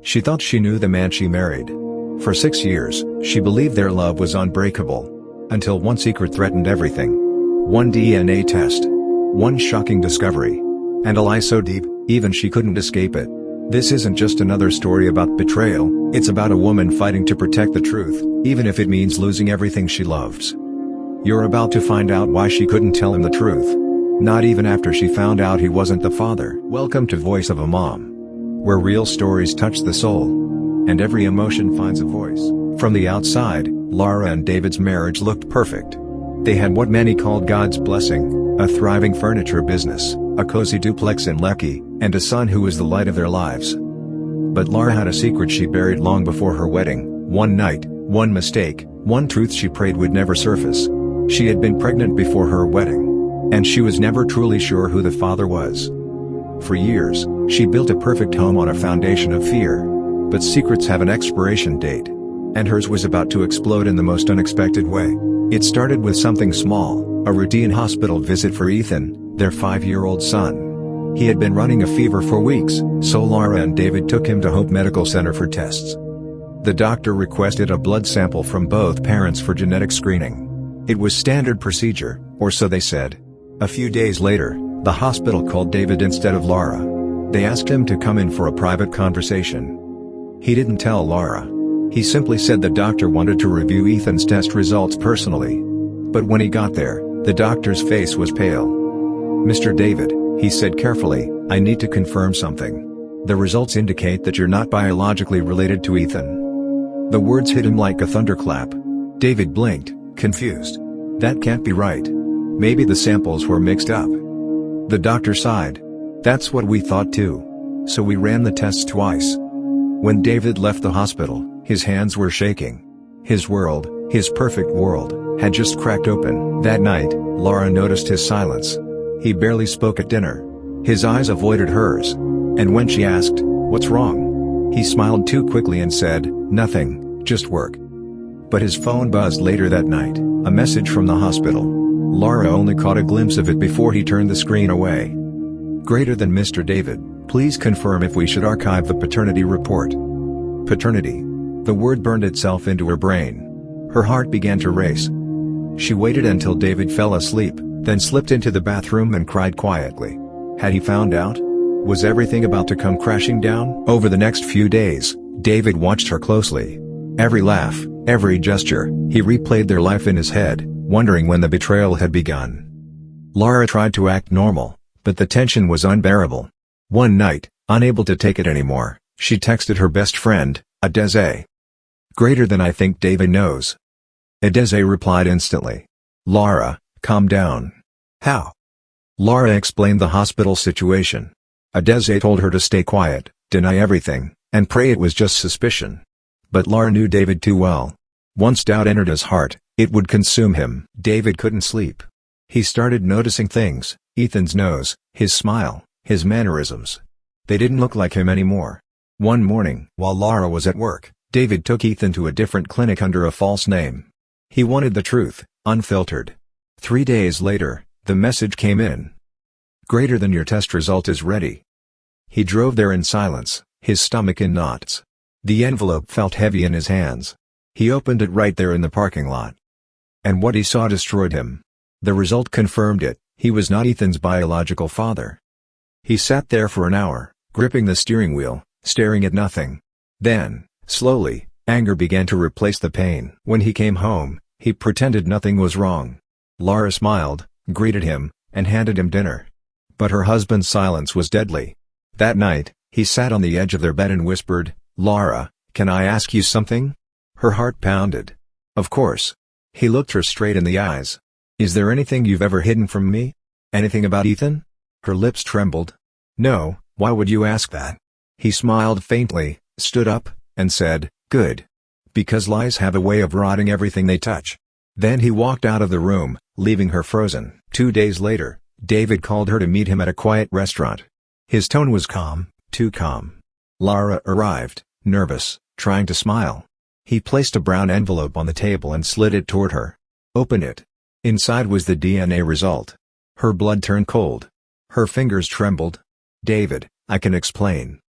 She thought she knew the man she married. For 6 years, she believed their love was unbreakable. Until one secret threatened everything. One DNA test. One shocking discovery. And a lie so deep, even she couldn't escape it. This isn't just another story about betrayal, it's about a woman fighting to protect the truth, even if it means losing everything she loves. You're about to find out why she couldn't tell him the truth. Not even after she found out he wasn't the father. Welcome to Voice of a Mom, where real stories touch the soul, and every emotion finds a voice. From the outside, Laura and David's marriage looked perfect. They had what many called God's blessing, a thriving furniture business, a cozy duplex in Lekki, and a son who was the light of their lives. But Laura had a secret she buried long before her wedding. One night, one mistake, one truth she prayed would never surface. She had been pregnant before her wedding, and she was never truly sure who the father was. For years, she built a perfect home on a foundation of fear. But secrets have an expiration date. And hers was about to explode in the most unexpected way. It started with something small, a routine hospital visit for Ethan, their 5-year-old son. He had been running a fever for weeks, so Laura and David took him to Hope Medical Center for tests. The doctor requested a blood sample from both parents for genetic screening. It was standard procedure, or so they said. A few days later, the hospital called David instead of Laura. They asked him to come in for a private conversation. He didn't tell Laura. He simply said the doctor wanted to review Ethan's test results personally. But when he got there, the doctor's face was pale. "Mr. David," he said carefully, "I need to confirm something. The results indicate that you're not biologically related to Ethan." The words hit him like a thunderclap. David blinked, confused. "That can't be right. Maybe the samples were mixed up." The doctor sighed. "That's what we thought too. So we ran the tests twice." When David left the hospital, his hands were shaking. His world, his perfect world, had just cracked open. That night, Laura noticed his silence. He barely spoke at dinner. His eyes avoided hers. And when she asked, "What's wrong?" he smiled too quickly and said, "Nothing, just work." But his phone buzzed later that night, a message from the hospital. Laura only caught a glimpse of it before he turned the screen away. "Greater than Mr. David, please confirm if we should archive the paternity report." Paternity. The word burned itself into her brain. Her heart began to race. She waited until David fell asleep, then slipped into the bathroom and cried quietly. Had he found out? Was everything about to come crashing down? Over the next few days, David watched her closely. Every laugh, every gesture, he replayed their life in his head, wondering when the betrayal had begun. Laura tried to act normal, but the tension was unbearable. One night, unable to take it anymore, she texted her best friend, Adeze. "Greater than I think David knows." Adeze replied instantly. "Laura, calm down." "How?" Laura explained the hospital situation. Adeze told her to stay quiet, deny everything, and pray it was just suspicion. But Laura knew David too well. Once doubt entered his heart, it would consume him. David couldn't sleep. He started noticing things: Ethan's nose, his smile, his mannerisms. They didn't look like him anymore. One morning, while Laura was at work, David took Ethan to a different clinic under a false name. He wanted the truth, unfiltered. 3 days later, the message came in. "Greater than your test result is ready." He drove there in silence, his stomach in knots. The envelope felt heavy in his hands. He opened it right there in the parking lot. And what he saw destroyed him. The result confirmed it: he was not Ethan's biological father. He sat there for an hour, gripping the steering wheel, staring at nothing. Then, slowly, anger began to replace the pain. When he came home, he pretended nothing was wrong. Laura smiled, greeted him, and handed him dinner. But her husband's silence was deadly. That night, he sat on the edge of their bed and whispered, "Laura, can I ask you something?" Her heart pounded. "Of course." He looked her straight in the eyes. "Is there anything you've ever hidden from me? Anything about Ethan?" Her lips trembled. "No, why would you ask that?" He smiled faintly, stood up, and said, "Good. Because lies have a way of rotting everything they touch." Then he walked out of the room, leaving her frozen. 2 days later, David called her to meet him at a quiet restaurant. His tone was calm, too calm. Laura arrived, nervous, trying to smile. He placed a brown envelope on the table and slid it toward her. "Open it." Inside was the DNA result. Her blood turned cold. Her fingers trembled. "David, I can explain."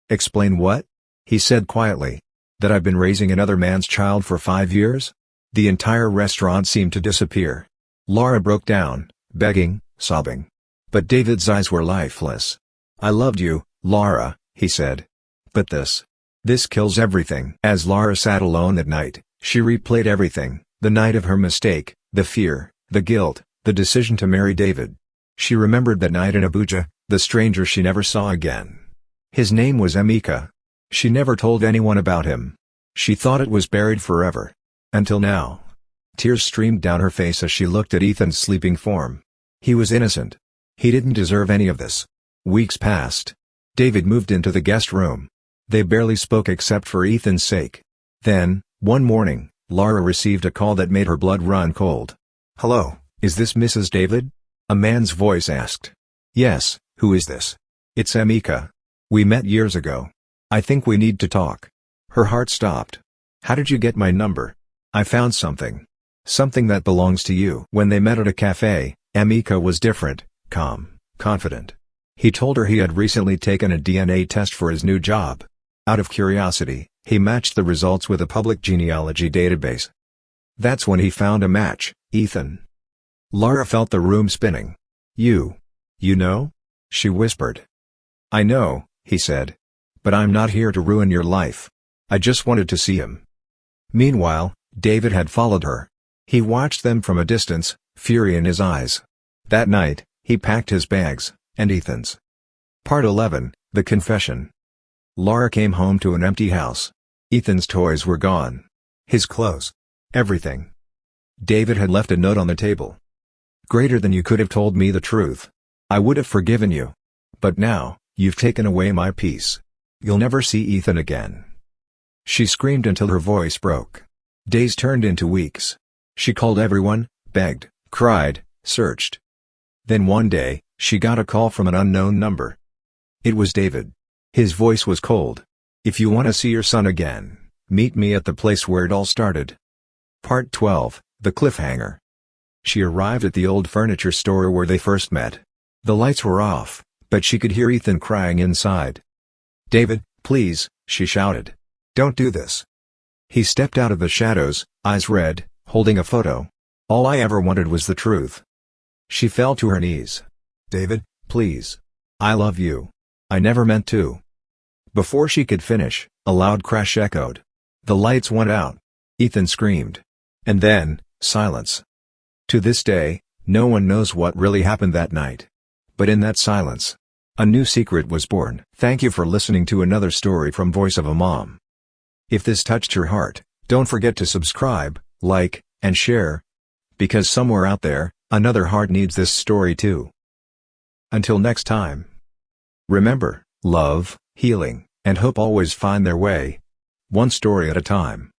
"Explain what?" He said quietly. That I've been raising another man's child for 5 years? The entire restaurant seemed to disappear. Laura broke down, begging, sobbing. But David's eyes were lifeless. I loved you, Laura, he said. But this kills everything. As Laura sat alone at night, she replayed everything, the night of her mistake, the fear, the guilt, the decision to marry David. She remembered that night in Abuja, the stranger she never saw again. His name was Emeka. She never told anyone about him. She thought it was buried forever. Until now. Tears streamed down her face as she looked at Ethan's sleeping form. He was innocent. He didn't deserve any of this. Weeks passed. David moved into the guest room. They barely spoke except for Ethan's sake. Then, one morning, Laura received a call that made her blood run cold. "Hello, is this Mrs. David?" A man's voice asked. "Yes, who is this?" "It's Emeka. We met years ago. I think we need to talk." Her heart stopped. "How did you get my number?" "I found something. Something that belongs to you." When they met at a cafe, Emeka was different, calm, confident. He told her he had recently taken a DNA test for his new job. Out of curiosity, he matched the results with a public genealogy database. That's when he found a match, Ethan. Laura felt the room spinning. You know?" she whispered. "I know," he said. "But I'm not here to ruin your life. I just wanted to see him." Meanwhile, David had followed her. He watched them from a distance, fury in his eyes. That night, he packed his bags, and Ethan's. Part 11, The Confession. Laura came home to an empty house. Ethan's toys were gone. His clothes. Everything. David had left a note on the table. "Greater than you could have told me the truth. I would have forgiven you. But now, you've taken away my peace. You'll never see Ethan again." She screamed until her voice broke. Days turned into weeks. She called everyone, begged, cried, searched. Then one day, she got a call from an unknown number. It was David. His voice was cold. "If you want to see your son again, meet me at the place where it all started." Part 12, The Cliffhanger. She arrived at the old furniture store where they first met. The lights were off, but she could hear Ethan crying inside. "David, please," she shouted. "Don't do this." He stepped out of the shadows, eyes red, holding a photo. "All I ever wanted was the truth." She fell to her knees. "David, please. I love you. I never meant to." Before she could finish, a loud crash echoed. The lights went out. Ethan screamed. And then, silence. To this day, no one knows what really happened that night. But in that silence, a new secret was born. Thank you for listening to another story from Voice of a Mom. If this touched your heart, don't forget to subscribe, like, and share. Because somewhere out there, another heart needs this story too. Until next time. Remember, love, healing, and hope always find their way. One story at a time.